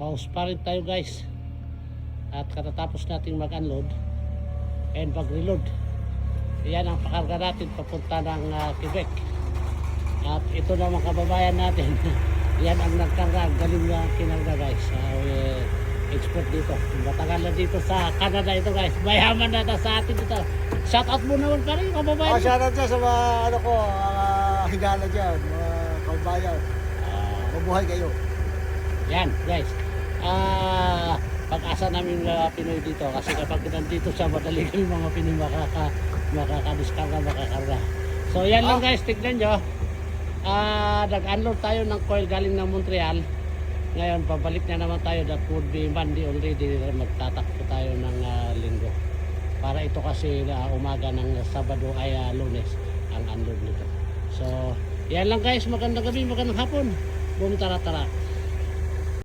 Pause pa rin tayo guys. At katatapos nating mag-unload and mag-reload. Yan ang pakarga natin papunta ng Quebec. At ito na mga kababayan natin. Yan ang nagkarga. Galing na kinarga guys. Export dito. Matagal na dito sa Canada ito guys. Mayaman na sa atin dito. Shout out mo naman pa rin kababayan. Shout out dyan sa mga higala dyan, mga kababayan. Mabuhay kayo. Yan guys. Pag-asa namin Pinoy dito kasi kapag nandito sa madali kami mga Pinoy makakadiskarga, makakarga. So yan lang guys, tignan nyo. Nag-unload tayo ng coil galing ng Montreal. Ngayon pabalik na naman tayo. That would be Monday already. Magtatakbo tayo ng linggo. Para ito kasi umaga ng Sabado ay Lunes ang unload nito. So yan lang guys, magandang gabi, magandang hapon. Boom, tara tara.